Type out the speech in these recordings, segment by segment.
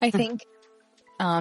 I think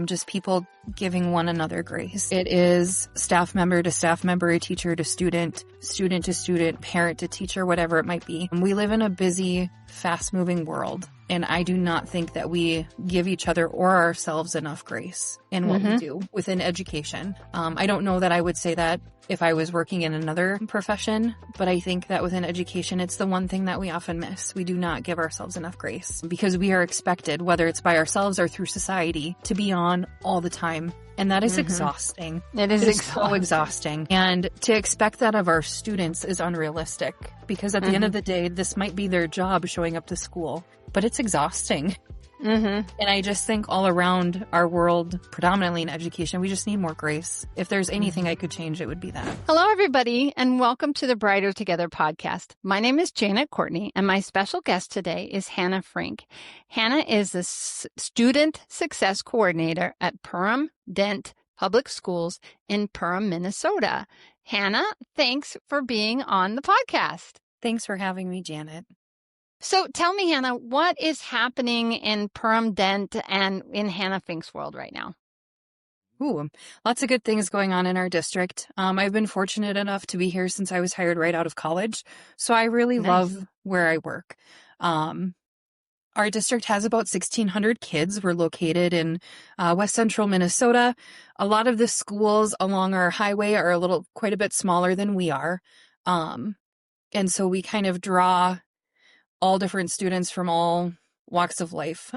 just people giving one another grace. It is staff member to staff member, teacher to student, student to student, parent to teacher, whatever it might be. We live in a busy, fast-moving world, and I do not think that we give each other or ourselves enough grace in what we do within education. I don't know that I would say that if I was working in another profession, but I think that within education, it's the one thing that we often miss. We do not give ourselves enough grace because we are expected, whether it's by ourselves or through society, to be on all the time. And that is exhausting. It is so exhausting. And to expect that of our students is unrealistic because at the end of the day, this might be their job showing up to school, but it's exhausting. And I just think all around our world, predominantly in education, we just need more grace. If there's anything I could change, it would be that. Hello, everybody, and welcome to the Brighter Together podcast. My name is Janet Courtney, and my special guest today is Hannah Frink. Hannah is the Student Success Coordinator at Perham-Dent Public Schools in Perham, Minnesota. Hannah, thanks for being on the podcast. Thanks for having me, Janet. So tell me, Hannah, what is happening in Perham-Dent and in Hannah Frink's world right now? Ooh, lots of good things going on in our district. I've been fortunate enough to be here since I was hired right out of college, so I really love where I work. Our district has about 1,600 kids. We're located in west central Minnesota. A lot of the schools along our highway are quite a bit smaller than we are. And so we kind of draw all different students from all walks of life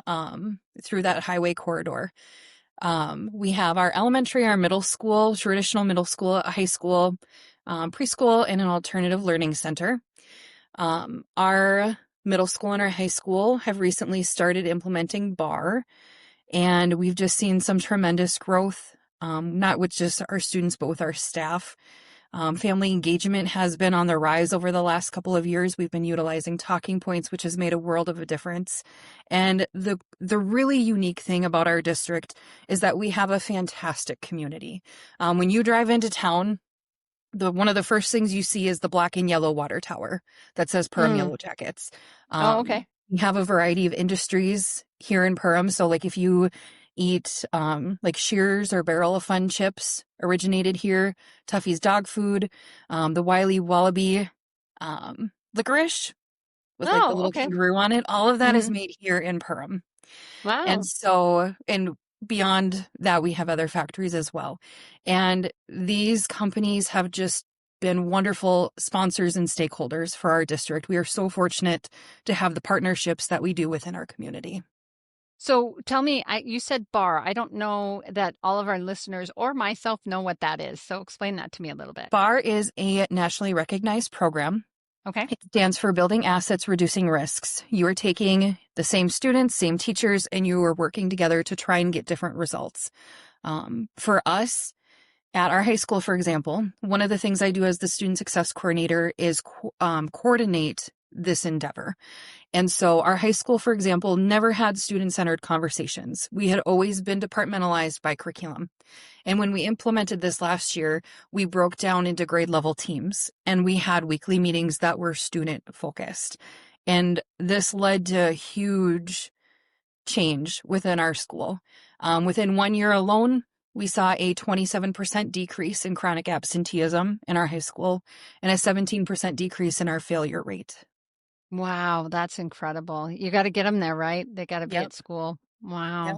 through that highway corridor. We have our elementary, our middle school, traditional middle school, a high school, preschool, and an alternative learning center. Our middle school and our high school have recently started implementing BARR, and we've just seen some tremendous growth, not with just our students, but with our staff. Family engagement has been on the rise over the last couple of years. We've been utilizing TalkingPoints, which has made a world of a difference. And the really unique thing about our district is that we have a fantastic community. When you drive into town, one of the first things you see is the black and yellow water tower that says Perham Yellow Jackets. Okay. We have a variety of industries here in Perham. So like if you eat like Shears or Barrel of Fun chips originated here, Tuffy's dog food, the Wiley Wallaby licorice with like the little kangaroo on it. All of that is made here in Perham. Wow. And beyond that, we have other factories as well. And these companies have just been wonderful sponsors and stakeholders for our district. We are so fortunate to have the partnerships that we do within our community. So tell me, you said BARR. I don't know that all of our listeners or myself know what that is. So explain that to me a little bit. BARR is a nationally recognized program. Okay. It stands for Building Assets, Reducing Risks. You are taking the same students, same teachers, and you are working together to try and get different results. For us, at our high school, for example, one of the things I do as the Student Success Coordinator is coordinate this endeavor. And so our high school, for example, never had student-centered conversations. We had always been departmentalized by curriculum. And when we implemented this last year, we broke down into grade level teams and we had weekly meetings that were student focused. And this led to huge change within our school. Within 1 year alone, we saw a 27% decrease in chronic absenteeism in our high school and a 17% decrease in our failure rate. Wow, that's incredible. You got to get them there, right? They got to be at school. Wow. Yep.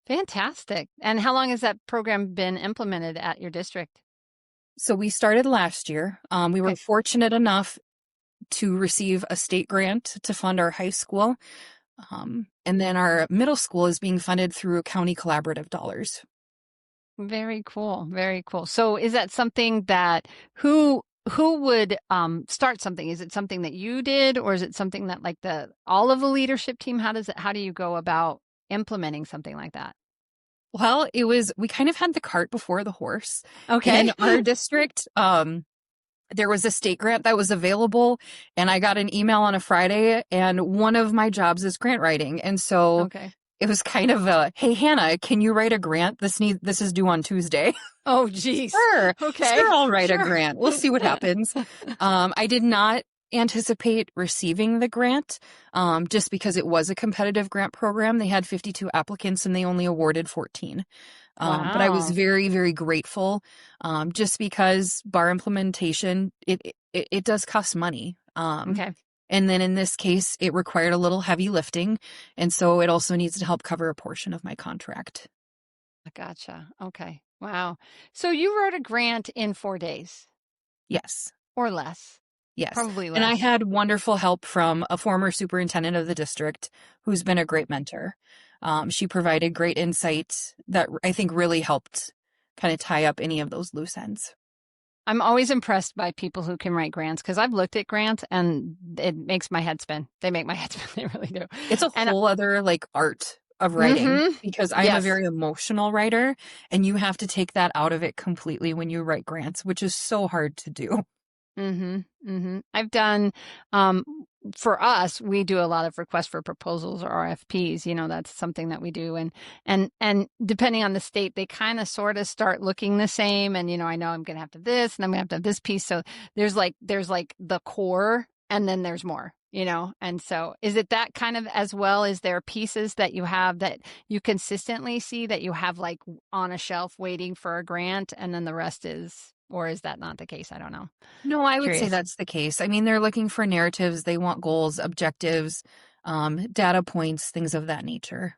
Fantastic. And how long has that program been implemented at your district? So we started last year. We were fortunate enough to receive a state grant to fund our high school. And then our middle school is being funded through county collaborative dollars. Very cool. Very cool. So is that something that who would start something? Is it something that you did, or is it something that like all of the leadership team? How do you go about implementing something like that? Well, we kind of had the cart before the horse. Okay. In our district, there was a state grant that was available, and I got an email on a Friday, and one of my jobs is grant writing. And so it was kind of hey, Hannah, can you write a grant? This is due on Tuesday. Oh, geez. Sure. Okay. Sure, I'll write a grant. We'll see what happens. I did not anticipate receiving the grant, just because it was a competitive grant program. They had 52 applicants and they only awarded 14. But I was Wow. very, very grateful, just because BARR implementation, it does cost money. Okay. And then in this case, it required a little heavy lifting. And so it also needs to help cover a portion of my contract. Gotcha. Okay. Wow. So you wrote a grant in 4 days Yes. or less, Yes. probably And I less. had wonderful help from a former superintendent of the district who's been a great mentor. She provided great insight that I think really helped kind of tie up any of those loose ends. I'm always impressed by people who can write grants because I've looked at grants and it makes my head spin. They make my head spin. They really do. It's a And whole other like art of writing mm-hmm. because I'm a Yes. very emotional writer and you have to take that out of it completely when you write grants, which is so hard to do. Mm-hmm. Mm-hmm. I've done, um, for us, we do a lot of requests for proposals or RFPs. You know, that's something that we do. And depending on the state, they kind of sort of start looking the same. And, you know, I know I'm going to have to have this and I'm going to have to have this piece. So there's like the core and then there's more, you know? And so is it that kind of as well? Is there pieces that you have that you consistently see that you have like on a shelf waiting for a grant and then the rest is, or is that not the case? I don't know. No, I would say Curious. that's the case. I mean, they're looking for narratives, they want goals, objectives, data points, things of that nature.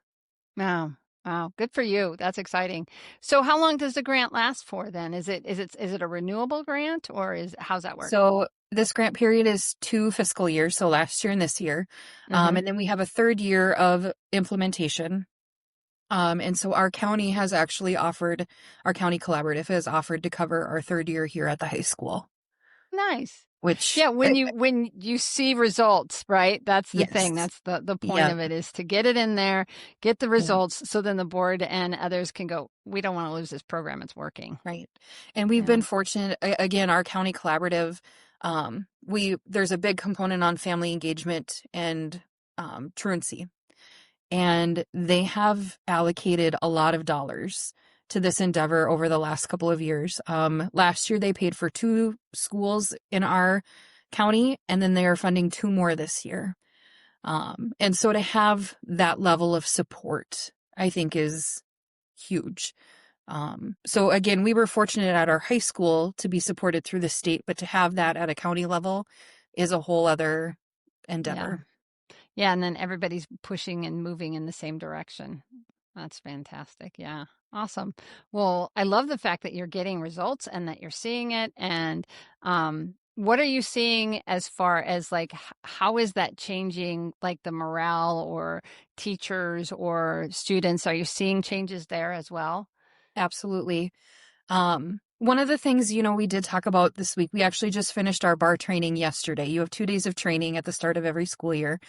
Wow. Wow. Good for you. That's exciting. So how long does the grant last for then? Is it a renewable grant or how's that work? So this grant period is 2 fiscal years, so last year and this year. Mm-hmm. And then we have a third year of implementation. And so our county has actually offered, our county collaborative has offered to cover our third year here at the high school, Nice. which, Yeah, when you see results, right? That's the thing. yes, That's the point yeah, of it is to get it in there, get the yeah, results so then the board and others can go, we don't want to lose this program. It's working. right. And we've Yeah. been fortunate, again, our county collaborative, there's a big component on family engagement and truancy. And they have allocated a lot of dollars to this endeavor over the last couple of years. Last year, they paid for 2 schools in our county, and then they are funding 2 more this year. And so to have that level of support, I think is huge. So again, we were fortunate at our high school to be supported through the state, but to have that at a county level is a whole other Yeah. endeavor. Yeah. And then everybody's pushing and moving in the same direction. That's fantastic. Yeah. Awesome. Well, I love the fact that you're getting results and that you're seeing it. And what are you seeing as far as like how is that changing like the morale or teachers or students? Are you seeing changes there as well? Absolutely. One of the things, we did talk about this week, we actually just finished our BARR training yesterday. You have 2 days of training at the start of every school year.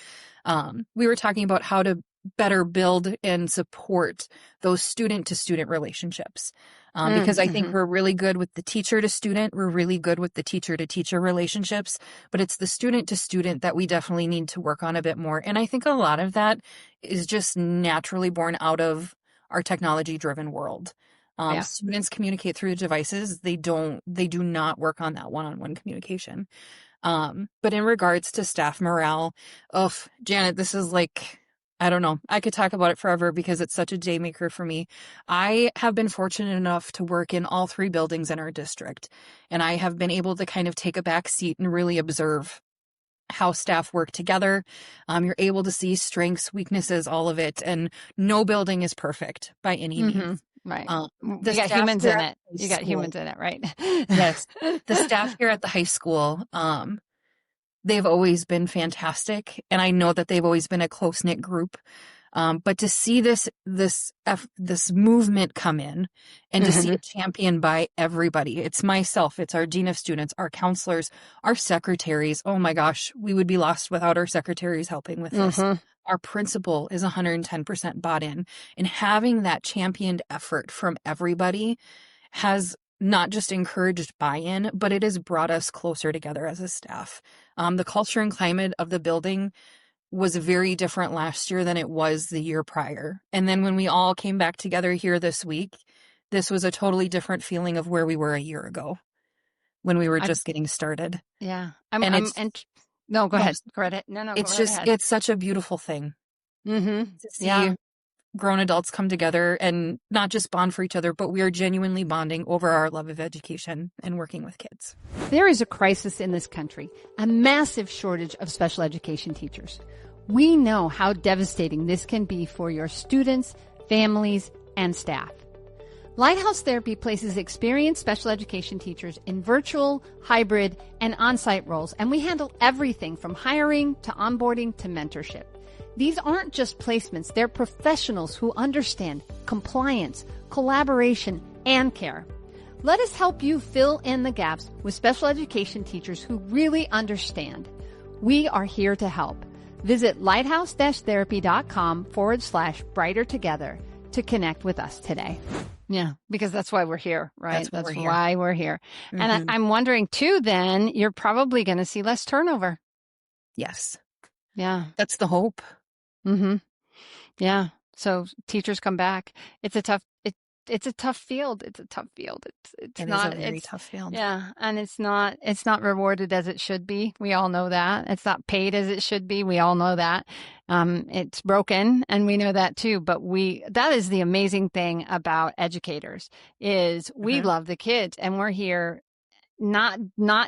We were talking about how to better build and support those student to student relationships. Because I think Mm-hmm. we're really good with the teacher to student. We're really good with the teacher to teacher relationships, but it's the student to student that we definitely need to work on a bit more. And I think a lot of that is just naturally born out of our technology driven world. Yeah. Students communicate through devices. They do not work on that one-on-one communication. But in regards to staff morale, oh, Janet, this is like, I don't know. I could talk about it forever because it's such a day maker for me. I have been fortunate enough to work in all 3 buildings in our district, and I have been able to kind of take a back seat and really observe how staff work together. You're able to see strengths, weaknesses, all of it, and no building is perfect by any Mm-hmm. means. Right. The You got staff humans here in at it. the high You got school, humans in it, right? yes, the staff here at the high school, they've always been fantastic, and I know that they've always been a close-knit group. But to see this movement come in and to see Mm-hmm. it championed by everybody, it's myself, it's our dean of students, our counselors, our secretaries. Oh my gosh, we would be lost without our secretaries helping with this. Mm-hmm. Our principal is 110% bought in, and having that championed effort from everybody has not just encouraged buy-in, but it has brought us closer together as a staff. The culture and climate of the building was very different last year than it was the year prior. And then when we all came back together here this week, this was a totally different feeling of where we were a year ago when we were I just getting started. Yeah. And it's No, go ahead. most, Go ahead. No, go it's right just, ahead. it's such a beautiful thing Mm-hmm. to Yeah. see grown adults come together and not just bond for each other, but we are genuinely bonding over our love of education and working with kids. There is a crisis in this country, a massive shortage of special education teachers. We know how devastating this can be for your students, families, and staff. Lighthouse Therapy places experienced special education teachers in virtual, hybrid, and on-site roles, and we handle everything from hiring to onboarding to mentorship. These aren't just placements, they're professionals who understand compliance, collaboration, and care. Let us help you fill in the gaps with special education teachers who really understand. We are here to help. Visit lighthouse-therapy.com/brighter together to connect with us today. Yeah, because that's why we're here, right? That's why we're here. Mm-hmm. And I'm wondering too, then you're probably going to see less turnover. Yes. Yeah. That's the hope. Mm-hmm. Yeah. So teachers come back. It's a tough field. It's a tough field. It's not a very tough field. Yeah. And it's not rewarded as it should be. We all know that. It's not paid as it should be. We all know that. It's broken and we know that too. But that is the amazing thing about educators is we love the kids and we're here not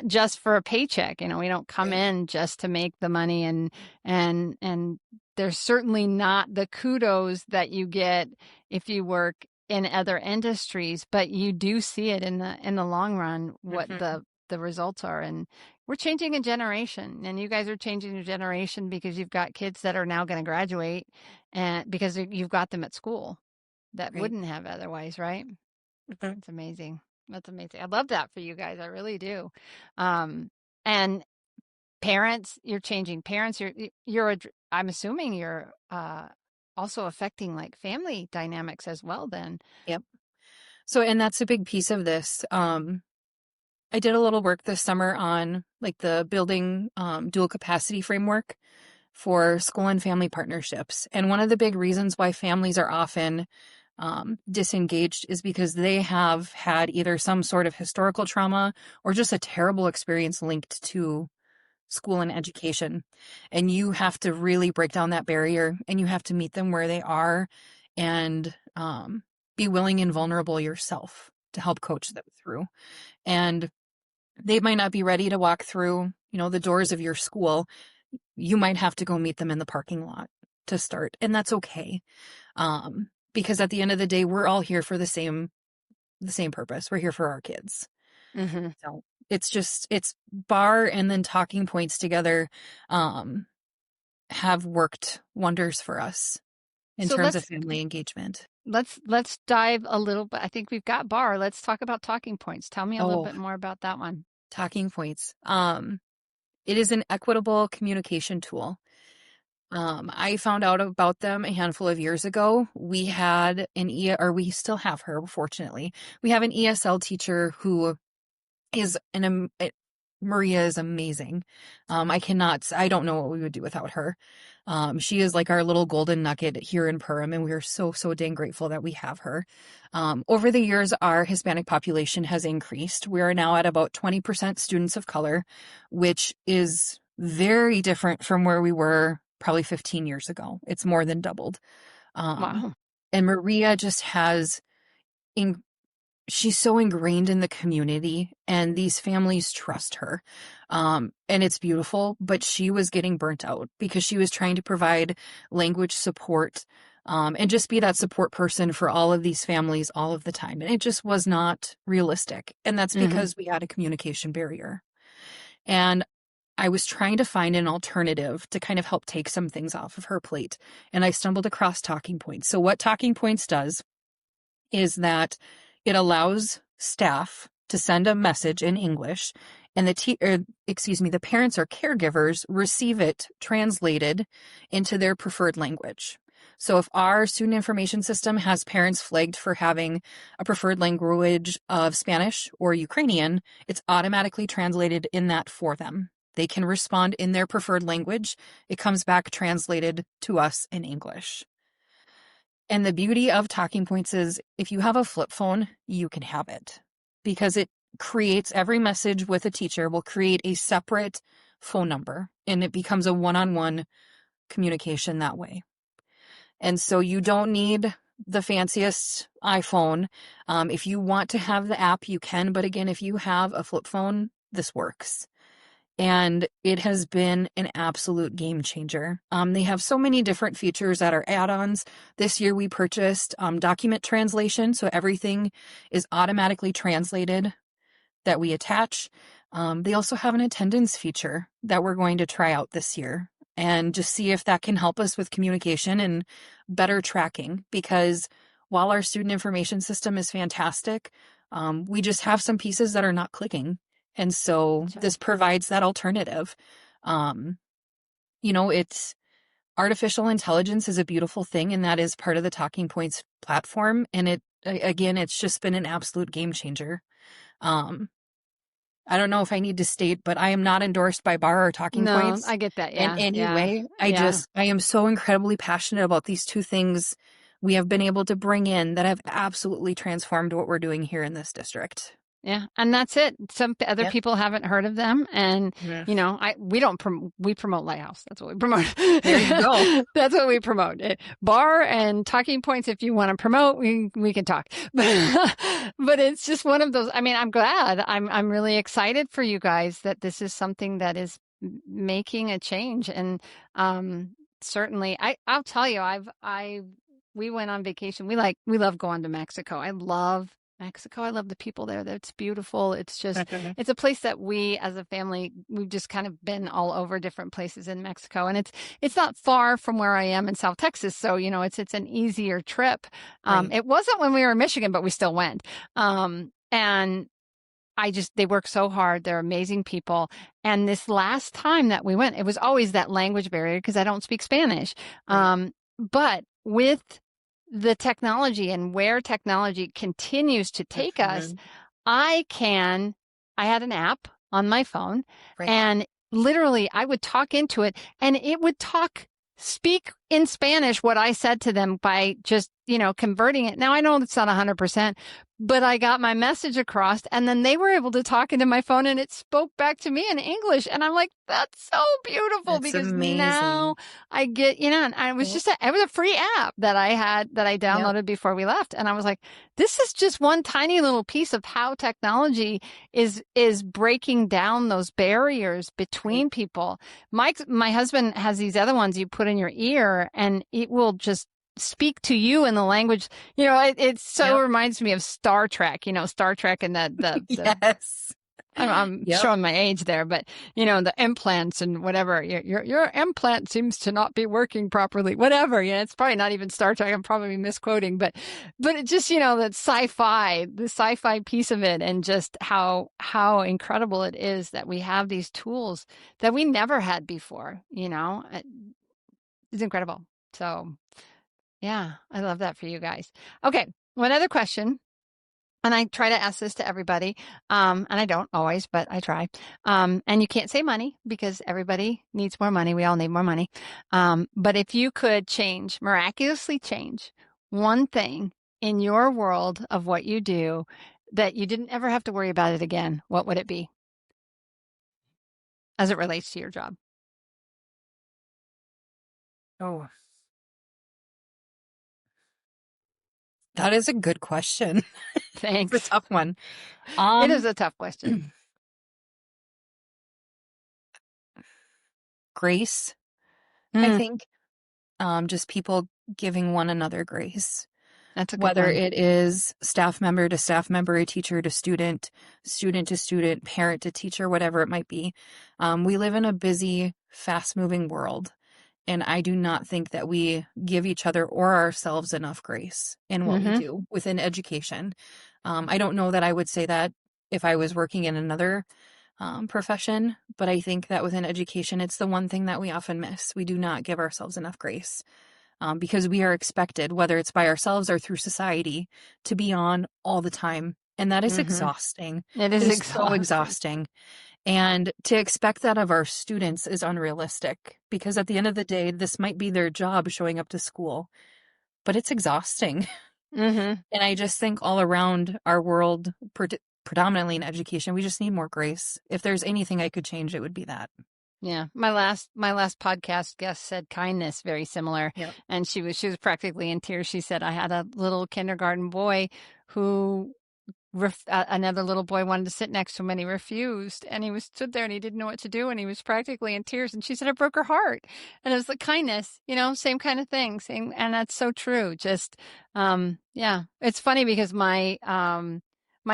just for a paycheck. We don't come in just to make the money and there's certainly not the kudos that you get if you work in other industries, but you do see it in the long run what the results are. And we're changing a generation, and you guys are changing a generation because you've got kids that are now going to graduate, and because you've got them at school that wouldn't have otherwise, right? It's amazing. That's amazing. I love that for you guys. I really do. And parents, you're changing parents. I'm assuming you're also affecting like family dynamics as well then. Yep. So, and that's a big piece of this. I did a little work this summer on like the building dual capacity framework for school and family partnerships. And one of the big reasons why families are often disengaged is because they have had either some sort of historical trauma or just a terrible experience linked to school and education. And you have to really break down that barrier and you have to meet them where they are and be willing and vulnerable yourself to help coach them through. And they might not be ready to walk through, the doors of your school. You might have to go meet them in the parking lot to start. And that's okay. Because at the end of the day, we're all here for the same purpose. We're here for our kids. Mm-hmm. So it's BARR and then Talking Points together have worked wonders for us in terms of family engagement. Let's dive a little bit. I think we've got BARR. Let's talk about Talking Points. Tell me a little bit more about that one. Talking Points. It is an equitable communication tool. I found out about them a handful of years ago. We had we still have her, fortunately. We have an ESL teacher who is Maria is amazing. I don't know what we would do without her. She is like our little golden nugget here in Perham, and we are so, so dang grateful that we have her. Over the years, our Hispanic population has increased. We are now at about 20% students of color, which is very different from where we were probably 15 years ago. It's more than doubled. Wow. And Maria just she's so ingrained in the community and these families trust her. And it's beautiful, but she was getting burnt out because she was trying to provide language support, and just be that support person for all of these families all of the time. And it just was not realistic. And that's because we had a communication barrier. And I was trying to find an alternative to kind of help take some things off of her plate. And I stumbled across Talking Points. So what Talking Points does is that it allows staff to send a message in English and the parents or caregivers receive it translated into their preferred language. So if our student information system has parents flagged for having a preferred language of Spanish or Ukrainian, it's automatically translated in that for them. They can respond in their preferred language. It comes back translated to us in English. And the beauty of Talking Points is if you have a flip phone, you can have it because it creates every message with a teacher will create a separate phone number, and it becomes a one-on-one communication that way. And so you don't need the fanciest iPhone. If you want to have the app, you can. But again, if you have a flip phone, this works. And it has been an absolute game changer. They have so many different features that are add-ons. This year we purchased document translation, so everything is automatically translated that we attach. They also have an attendance feature that we're going to try out this year and just see if that can help us with communication and better tracking. Because while our student information system is fantastic, we just have some pieces that are not clicking. And so this provides that alternative. It's artificial intelligence is a beautiful thing, and that is part of the Talking Points platform. And it's just been an absolute game changer. I don't know if I need to state, but I am not endorsed by BARR or Talking Points. I get that. Yeah. In any way. Yeah. I am so incredibly passionate about these two things we have been able to bring in that have absolutely transformed what we're doing here in this district. Yeah. And that's it. Some other people haven't heard of them. And, we promote Lighthouse. That's what we promote. There you go. That's what we promote. BARR and Talking Points, if you want to promote, we can talk. But it's just one of those. I mean, I'm glad. I'm really excited for you guys that this is something that is making a change. And certainly, I'll tell you, we went on vacation. We love going to Mexico. I love Mexico. I love the people there. It's beautiful. It's just, it's a place that we as a family, we've just kind of been all over different places in Mexico. And it's not far from where I am in South Texas. So, it's an easier trip. Right. It wasn't when we were in Michigan, but we still went. And they work so hard. They're amazing people. And this last time that we went, it was always that language barrier because I don't speak Spanish. Right. But with the technology and where technology continues to take us, I had an app on my phone, right, and literally I would talk into it and it would speak in Spanish what I said to them by just, converting it. Now I know it's not 100%, but I got my message across and then they were able to talk into my phone and it spoke back to me in English. And I'm like, that's so beautiful. That's because amazing. Now I get, and it was it was a free app that I downloaded before we left. And I was like, this is just one tiny little piece of how technology is breaking down those barriers between people. My husband has these other ones you put in your ear and it will just speak to you in the language. It so reminds me of Star Trek, Star Trek and the yes. I'm showing my age there, but the implants and whatever, your implant seems to not be working properly, whatever. It's probably not even Star Trek. I'm probably misquoting, but it just, that the sci-fi piece of it and just how incredible it is that we have these tools that we never had before, it's incredible. So yeah, I love that for you guys. Okay. One other question. And I try to ask this to everybody. And I don't always, but I try. And you can't say money because everybody needs more money. We all need more money. But if you could miraculously change one thing in your world of what you do that you didn't ever have to worry about it again, what would it be? As it relates to your job. Oh. That is a good question. Thanks. It's a tough one. It is a tough question. Grace, I think. Just people giving one another grace. That's a good Whether one. It is staff member to staff member, a teacher to student, student to student, parent to teacher, whatever it might be. We live in a busy, fast-moving world. And I do not think that we give each other or ourselves enough grace in what we do within education. I don't know that I would say that if I was working in another profession, but I think that within education, it's the one thing that we often miss. We do not give ourselves enough grace because we are expected, whether it's by ourselves or through society, to be on all the time. And that is exhausting. It is so exhausting. And to expect that of our students is unrealistic because at the end of the day, this might be their job showing up to school, but it's exhausting. And I just think all around our world, predominantly in education, we just need more grace. If there's anything I could change, it would be that. Yeah. My last podcast guest said kindness, very similar. Yep. And she was practically in tears. She said, I had a little kindergarten boy who another little boy wanted to sit next to him and he refused, and he was stood there and he didn't know what to do and he was practically in tears, and she said it broke her heart. And it was like kindness, same kind of thing, same. And that's so true. Just yeah, it's funny because my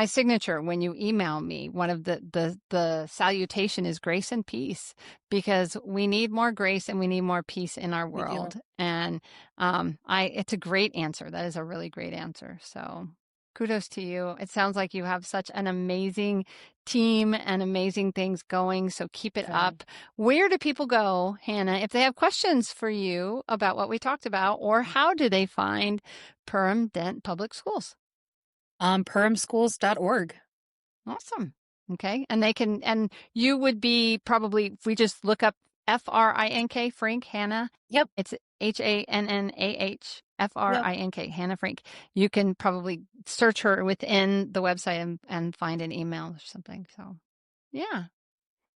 signature when you email me, one of the salutation is grace and peace, because we need more grace and we need more peace in our world. And it's a great answer. That is a really great answer. So kudos to you. It sounds like you have such an amazing team and amazing things going. So keep it up. Where do people go, Hannah, if they have questions for you about what we talked about, or how do they find Perham-Dent Public Schools? Perhamschools.org. Awesome. Okay. And you would be probably, if we just look up Frink, Frink, Hannah. Yep. It's HANNAH, Frink, Hannah Frink. You can probably search her within the website and find an email or something. So, yeah.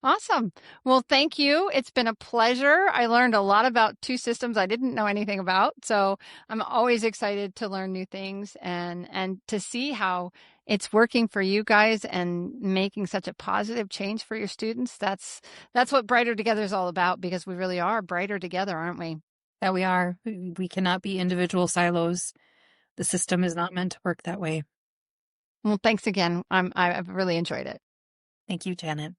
Awesome. Well, thank you. It's been a pleasure. I learned a lot about two systems I didn't know anything about. So I'm always excited to learn new things and to see how it's working for you guys and making such a positive change for your students. That's what Brighter Together is all about, because we really are brighter together, aren't we? That we are. We cannot be individual silos. The system is not meant to work that way. Well, thanks again. I've really enjoyed it. Thank you, Janet.